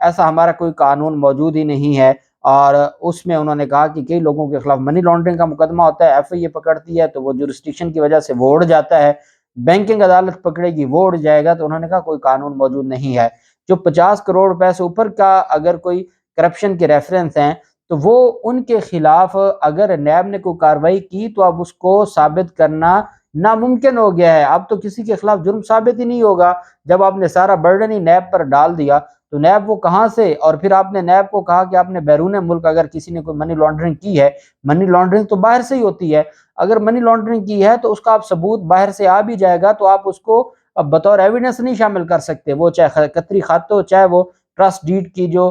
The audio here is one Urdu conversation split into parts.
ایسا ہمارا کوئی قانون موجود ہی نہیں ہے۔ اور اس میں انہوں نے کہا کہ کئی لوگوں کے خلاف منی لانڈرنگ کا مقدمہ ہوتا ہے، ایف آئی اے پکڑتی ہے تو وہ جورسڈکشن کی وجہ سے وہ اڑ جاتا ہے، بینکنگ عدالت پکڑے گی وہ اڑ جائے گا۔ تو انہوں نے کہا کوئی قانون موجود نہیں ہے۔ جو 50 کروڑ روپے سے اوپر کا اگر کوئی کرپشن کے ریفرنس ہیں تو وہ ان کے خلاف اگر نیب نے کوئی کارروائی کی تو اب اس کو ثابت کرنا ناممکن ہو گیا ہے۔ اب تو کسی کے خلاف جرم ثابت ہی نہیں ہوگا جب آپ نے سارا برڈن ہی نیب پر ڈال دیا۔ تو نیب وہ کہاں سے، اور پھر آپ نے نیب کو کہا کہ آپ نے بیرون ملک اگر کسی نے کوئی منی لانڈرنگ کی ہے، منی لانڈرنگ تو باہر سے ہی ہوتی ہے، اگر منی لانڈرنگ کی ہے تو اس کا آپ ثبوت باہر سے آ بھی جائے گا تو آپ اس کو اب بطور ایویڈنس نہیں شامل کر سکتے، وہ چاہے قطری خط ہو، چاہے وہ ٹرسٹ ڈیڈ کی جو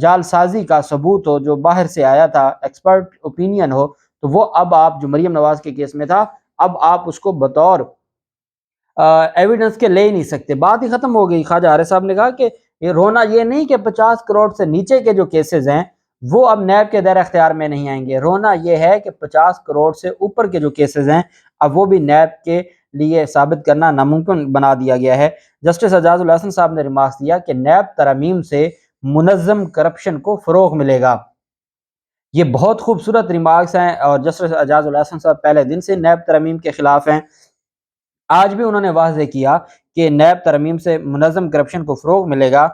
جعل سازی کا ثبوت ہو جو باہر سے آیا تھا، ایکسپرٹ اوپینین ہو، تو وہ اب آپ جو مریم نواز کے کیس میں تھا اب آپ اس کو بطور ایویڈنس کے لے ہی نہیں سکتے، بات ہی ختم ہو گئی۔ خواجہ عارف صاحب نے کہا کہ یہ رونا یہ نہیں کہ 50 کروڑ سے نیچے کے جو کیسز ہیں وہ اب نیب کے دائرہ اختیار میں نہیں آئیں گے، رونا یہ ہے کہ 50 کروڑ سے اوپر کے جو کیسز ہیں اب وہ بھی نیب کے لیے ثابت کرنا ناممکن بنا دیا گیا ہے۔ جسٹس اعجاز الحسن صاحب نے ریمارکس دیا کہ نیب ترامیم سے منظم کرپشن کو فروغ ملے گا۔ یہ بہت خوبصورت ریمارکس ہیں اور جسٹس اعجاز الحسن صاحب پہلے دن سے نیب ترامیم کے خلاف ہیں۔ آج بھی انہوں نے واضح کیا کہ نیب ترمیم سے منظم کرپشن کو فروغ ملے گا۔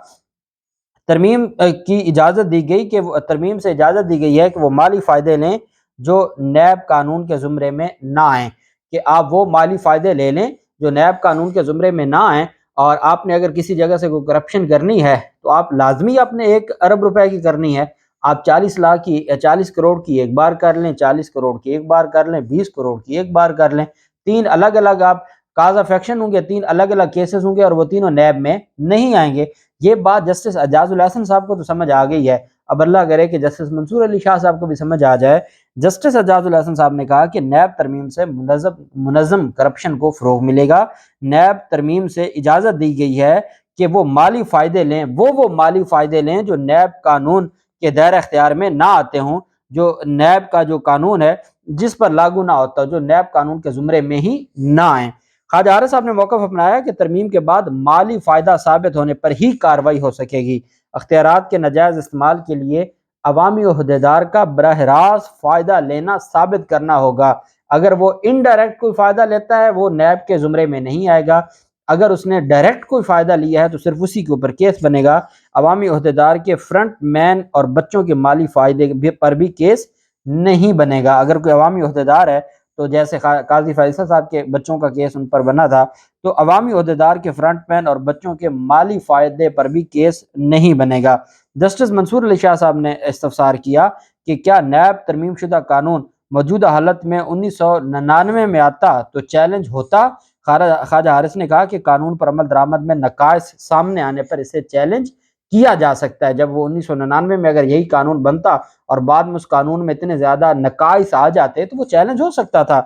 ترمیم کی اجازت دی گئی کہ ترمیم سے اجازت دی گئی ہے کہ وہ مالی فائدے لیں جو نیب قانون کے زمرے میں نہ آئیں، کہ آپ وہ مالی فائدے لے لیں جو نیب قانون کے زمرے میں نہ آئیں۔ اور آپ نے اگر کسی جگہ سے کوئی کرپشن کرنی ہے تو آپ لازمی اپنے 1 ارب روپے کی کرنی ہے، آپ 40 کروڑ کی ایک بار کر لیں، 40 کروڑ کی ایک بار کر لیں، 20 کروڑ کی ایک بار کر لیں، 3 الگ الگ آپ کاز آف ایکشن ہوں گے، 3 الگ الگ کیسز ہوں گے اور وہ تینوں نیب میں نہیں آئیں گے۔ یہ بات جسٹس اعجاز الحسن صاحب کو تو سمجھ آ گئی ہے، اب اللہ کرے کہ جسٹس منصور علی شاہ صاحب کو بھی سمجھ آ جائے۔ جسٹس اعجاز الحسن صاحب نے کہا کہ نیب ترمیم سے منظم کرپشن کو فروغ ملے گا۔ نیب ترمیم سے اجازت دی گئی ہے کہ وہ مالی فائدے لیں، وہ مالی فائدے لیں جو نیب قانون کے دائرہ اختیار میں نہ آتے ہوں، جو نیب کا جو قانون ہے جس پر لاگو نہ ہوتا، جو نیب قانون کے زمرے میں ہی نہ آئیں۔ خواجہ عارف صاحب نے موقف اپنایا کہ ترمیم کے بعد مالی فائدہ ثابت ہونے پر ہی کارروائی ہو سکے گی۔ اختیارات کے ناجائز استعمال کے لیے عوامی عہدیدار کا براہ راست فائدہ لینا ثابت کرنا ہوگا۔ اگر وہ انڈائریکٹ کوئی فائدہ لیتا ہے وہ نیب کے زمرے میں نہیں آئے گا، اگر اس نے ڈائریکٹ کوئی فائدہ لیا ہے تو صرف اسی کے اوپر کیس بنے گا۔ عوامی عہدیدار کے فرنٹ مین اور بچوں کے مالی فائدے پر بھی کیس نہیں بنے گا۔ اگر کوئی عوامی عہدیدار ہے تو جیسے قاضی فیصل صاحب کے بچوں کا کیس ان پر بنا تھا، تو عوامی عہدیدار کے فرنٹ مین اور بچوں کے مالی فائدے پر بھی کیس نہیں بنے گا۔ جسٹس منصور علی شاہ صاحب نے استفسار کیا کہ کیا نیب ترمیم شدہ قانون موجودہ حالت میں 1999 میں آتا تو چیلنج ہوتا؟ خواجہ حارث نے کہا کہ قانون پر عمل درآمد میں نقائص سامنے آنے پر اسے چیلنج کیا جا سکتا ہے۔ جب وہ 1999 میں اگر یہی قانون بنتا اور بعد میں اس قانون میں اتنے زیادہ نقائص آ جاتے تو وہ چیلنج ہو سکتا تھا۔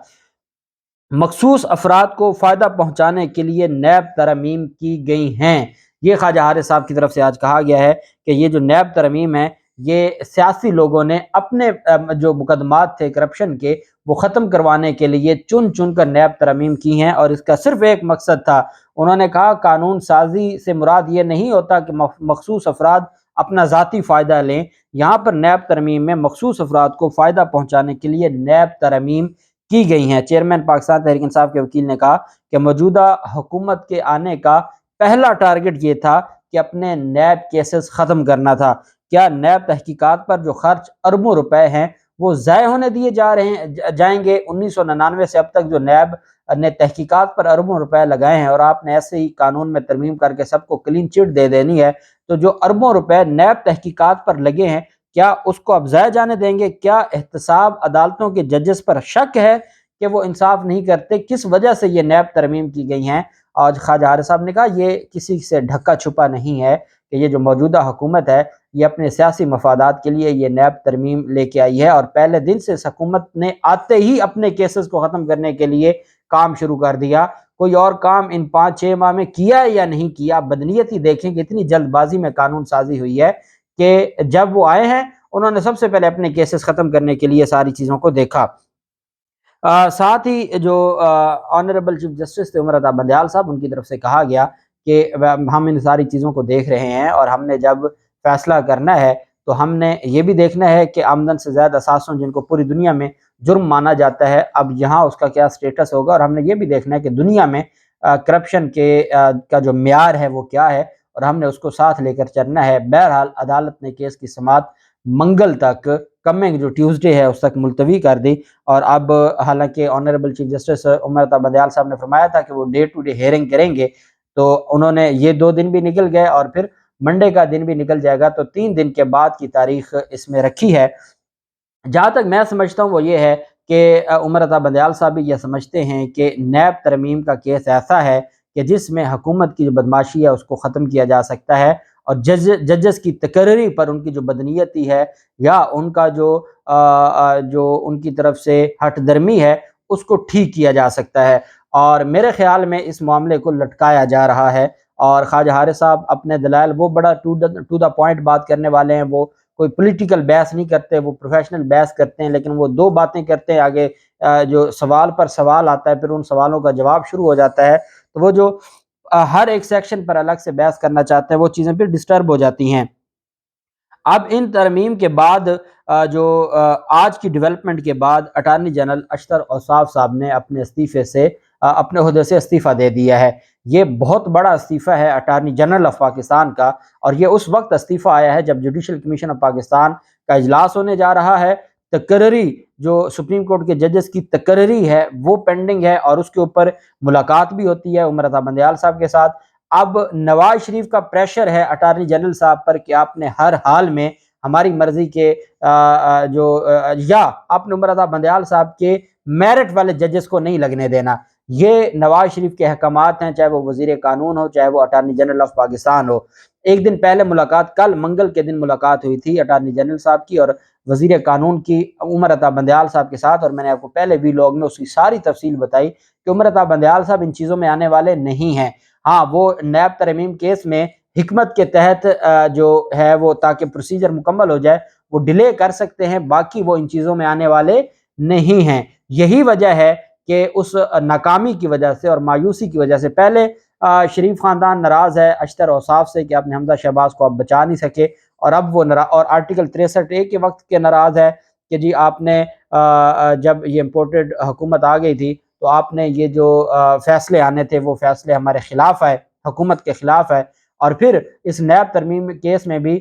مخصوص افراد کو فائدہ پہنچانے کے لیے نیب ترمیم کی گئی ہیں، یہ خواجہ حارث صاحب کی طرف سے آج کہا گیا ہے کہ یہ جو نیب ترمیم ہے یہ سیاسی لوگوں نے اپنے جو مقدمات تھے کرپشن کے وہ ختم کروانے کے لیے چن چن کر نیب ترمیم کی ہیں، اور اس کا صرف ایک مقصد تھا۔ انہوں نے کہا قانون سازی سے مراد یہ نہیں ہوتا کہ مخصوص افراد اپنا ذاتی فائدہ لیں، یہاں پر نیب ترمیم میں مخصوص افراد کو فائدہ پہنچانے کے لیے نیب ترمیم کی گئی ہیں۔ چیئرمین پاکستان تحریک انصاف کے وکیل نے کہا کہ موجودہ حکومت کے آنے کا پہلا ٹارگٹ یہ تھا کہ اپنے نیب کیسز ختم کرنا تھا۔ کیا نیب تحقیقات پر جو خرچ اربوں روپے ہیں وہ ضائع ہونے دیے جائیں گے؟ 1999 سے اب تک جو نیب نے تحقیقات پر اربوں روپے لگائے ہیں اور آپ نے ایسے ہی قانون میں ترمیم کر کے سب کو کلین چٹ دے دینی ہے، تو جو اربوں روپے نیب تحقیقات پر لگے ہیں کیا اس کو اب ضائع جانے دیں گے؟ کیا احتساب عدالتوں کے ججز پر شک ہے کہ وہ انصاف نہیں کرتے؟ کس وجہ سے یہ نیب ترمیم کی گئی ہیں؟ آج خواجہ حارث صاحب نے کہا یہ کسی سے ڈھکا چھپا نہیں ہے کہ یہ جو موجودہ حکومت ہے یہ اپنے سیاسی مفادات کے لیے یہ نیب ترمیم لے کے آئی ہے، اور پہلے دن سے اس حکومت نے آتے ہی اپنے کیسز کو ختم کرنے کے لیے کام شروع کر دیا۔ کوئی اور کام ان 5-6 ماہ میں کیا ہے یا نہیں کیا؟ بدنیتی دیکھیں کہ اتنی جلد بازی میں قانون سازی ہوئی ہے کہ جب وہ آئے ہیں انہوں نے سب سے پہلے اپنے کیسز ختم کرنے کے لیے ساری چیزوں کو دیکھا۔ ساتھ ہی جو آنریبل چیف جسٹس تھے عمر عطا بندیال صاحب، ان کی طرف سے کہا گیا کہ ہم ان ساری چیزوں کو دیکھ رہے ہیں، اور ہم نے جب فیصلہ کرنا ہے تو ہم نے یہ بھی دیکھنا ہے کہ آمدن سے زائد اثاثوں جن کو پوری دنیا میں جرم مانا جاتا ہے، اب یہاں اس کا کیا سٹیٹس ہوگا، اور ہم نے یہ بھی دیکھنا ہے کہ دنیا میں کرپشن کا جو معیار ہے وہ کیا ہے، اور ہم نے اس کو ساتھ لے کر چلنا ہے۔ بہرحال عدالت نے کیس کی سماعت منگل تک، کمنگ جو ٹیوزڈے ہے اس تک ملتوی کر دی، اور اب حالانکہ honourable chief justice Umar Ata Bandial صاحب نے فرمایا تھا کہ وہ ڈے ٹو ڈے ہیئرنگ کریں گے، تو انہوں نے یہ 2 دن بھی نکل گئے اور پھر منڈے کا دن بھی نکل جائے گا، تو 3 دن کے بعد کی تاریخ اس میں رکھی ہے۔ جہاں تک میں سمجھتا ہوں وہ یہ ہے کہ عمر عطا بندیال صاحب بھی یہ سمجھتے ہیں کہ نیب ترمیم کا کیس ایسا ہے کہ جس میں حکومت کی جو بدماشی ہے اس کو ختم کیا جا سکتا ہے، اور ججز کی تقرری پر ان کی جو بدنیتی ہے یا ان کا جو ان کی طرف سے ہٹ درمی ہے اس کو ٹھیک کیا جا سکتا ہے، اور میرے خیال میں اس معاملے کو لٹکایا جا رہا ہے۔ اور خواجہ حارث صاحب اپنے دلائل، وہ بڑا ٹو دا پوائنٹ بات کرنے والے ہیں، وہ کوئی پولیٹیکل بحث نہیں کرتے، وہ پروفیشنل بحث کرتے ہیں، لیکن وہ 2 باتیں کرتے ہیں، آگے جو سوال پر سوال آتا ہے پھر ان سوالوں کا جواب شروع ہو جاتا ہے، تو وہ جو ہر ایک سیکشن پر الگ سے بحث کرنا چاہتے ہیں وہ چیزیں پھر ڈسٹرب ہو جاتی ہیں۔ اب ان ترمیم کے بعد جو آج کی ڈیولپمنٹ کے بعد اٹارنی جنرل اشتر اوصاف صاحب نے اپنے استعفے سے اپنے عہدے سے استعفیٰ دے دیا ہے۔ یہ بہت بڑا استعفیٰ ہے اٹارنی جنرل آف پاکستان کا، اور یہ اس وقت استعفیٰ آیا ہے جب جوڈیشل کمیشن آف پاکستان کا اجلاس ہونے جا رہا ہے۔ تقرری جو سپریم کورٹ کے ججز کی تقرری ہے وہ پینڈنگ ہے، اور اس کے اوپر ملاقات بھی ہوتی ہے عمر عطا بندیال صاحب کے ساتھ۔ اب نواز شریف کا پریشر ہے اٹارنی جنرل صاحب پر کہ آپ نے ہر حال میں ہماری مرضی کے یا آپ نے عمر عطا بندیال صاحب کے میرٹ والے ججز کو نہیں لگنے دینا۔ یہ نواز شریف کے احکامات ہیں، چاہے وہ وزیر قانون ہو چاہے وہ اٹارنی جنرل آف پاکستان ہو۔ ایک دن پہلے ملاقات، کل منگل کے دن ملاقات ہوئی تھی اٹارنی جنرل صاحب کی اور وزیر قانون کی عمر عطا بندیال صاحب کے ساتھ، اور میں نے آپ کو پہلے ویلاگ میں اس کی ساری تفصیل بتائی کہ عمر عطا بندیال صاحب ان چیزوں میں آنے والے نہیں ہیں۔ ہاں، وہ نیب ترمیم کیس میں حکمت کے تحت جو ہے وہ تاکہ پروسیجر مکمل ہو جائے وہ ڈیلے کر سکتے ہیں، باقی وہ ان چیزوں میں آنے والے نہیں ہیں۔ یہی وجہ ہے کہ اس ناکامی کی وجہ سے اور مایوسی کی وجہ سے پہلے شریف خاندان ناراض ہے اشتر اوصاف سے کہ آپ نے حمزہ شہباز کو اب بچا نہیں سکے، اور اب وہ اور آرٹیکل 63A کے وقت کے ناراض ہے کہ جی آپ نے جب یہ امپورٹڈ حکومت آ گئی تھی تو آپ نے یہ جو فیصلے آنے تھے وہ فیصلے ہمارے خلاف آئے، حکومت کے خلاف ہے۔ اور پھر اس نیب ترمیم کیس میں بھی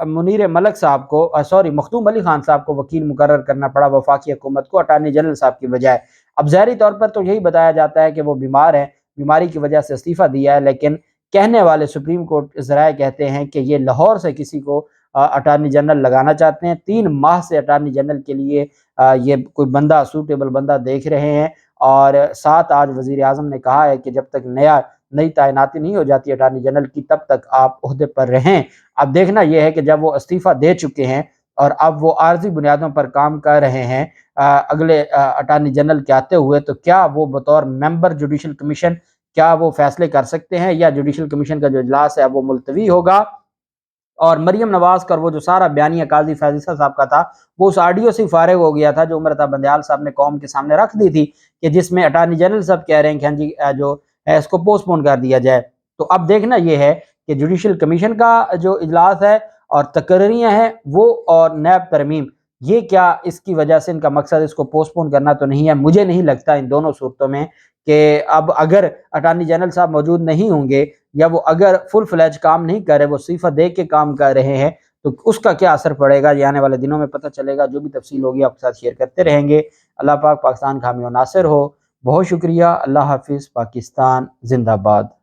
منیر ملک صاحب کو مختوم علی خان صاحب کو وکیل مقرر کرنا پڑا وفاقی حکومت کو اٹارنی جنرل صاحب کی بجائے۔ اب ظاہری طور پر تو یہی بتایا جاتا ہے کہ وہ بیمار ہیں، بیماری کی وجہ سے استعفیٰ دیا ہے، لیکن کہنے والے سپریم کورٹ ذرائع کہتے ہیں کہ یہ لاہور سے کسی کو اٹارنی جنرل لگانا چاہتے ہیں۔ 3 ماہ سے اٹارنی جنرل کے لیے یہ کوئی بندہ سوٹیبل بندہ دیکھ رہے ہیں، اور ساتھ آج وزیر اعظم نے کہا ہے کہ جب تک نئی تعیناتی نہیں ہو جاتی اٹارنی جنرل کی تب تک آپ عہدے پر رہیں۔ اب دیکھنا یہ ہے کہ جب وہ استعفیٰ دے چکے ہیں اور اب وہ عارضی بنیادوں پر کام کر رہے ہیں اگلے اٹارنی جنرل کے آتے ہوئے، تو کیا وہ بطور ممبر جوڈیشل کمیشن کیا وہ فیصلے کر سکتے ہیں، یا جوڈیشل کمیشن کا جو اجلاس ہے وہ ملتوی ہوگا۔ اور مریم نواز کا وہ جو سارا بیانیہ قاضی فیض صاحب کا تھا وہ اس آڈیو سے فارغ ہو گیا تھا جو عمر عطا بندیال صاحب نے قوم کے سامنے رکھ دی تھی، کہ جس میں اٹارنی جنرل صاحب کہہ رہے ہیں کہ ہاں جی جو ہے اس کو پوسٹ پون کر دیا جائے۔ تو اب دیکھنا یہ ہے کہ جوڈیشل کمیشن کا جو اجلاس ہے اور تقرریاں ہیں وہ اور نیب ترمیم، یہ کیا اس کی وجہ سے ان کا مقصد اس کو پوسٹ پون کرنا تو نہیں ہے؟ مجھے نہیں لگتا ان دونوں صورتوں میں کہ اب اگر اٹارنی جنرل صاحب موجود نہیں ہوں گے یا وہ اگر فل فلیج کام نہیں کر رہے، وہ استعفیٰ دے کے کام کر رہے ہیں، تو اس کا کیا اثر پڑے گا یہ آنے والے دنوں میں پتہ چلے گا۔ جو بھی تفصیل ہوگی آپ کے ساتھ شیئر کرتے رہیں گے۔ اللہ پاک پاکستان کا حامی و ناصر ہو۔ بہت شکریہ۔ اللہ حافظ۔ پاکستان زندہ باد۔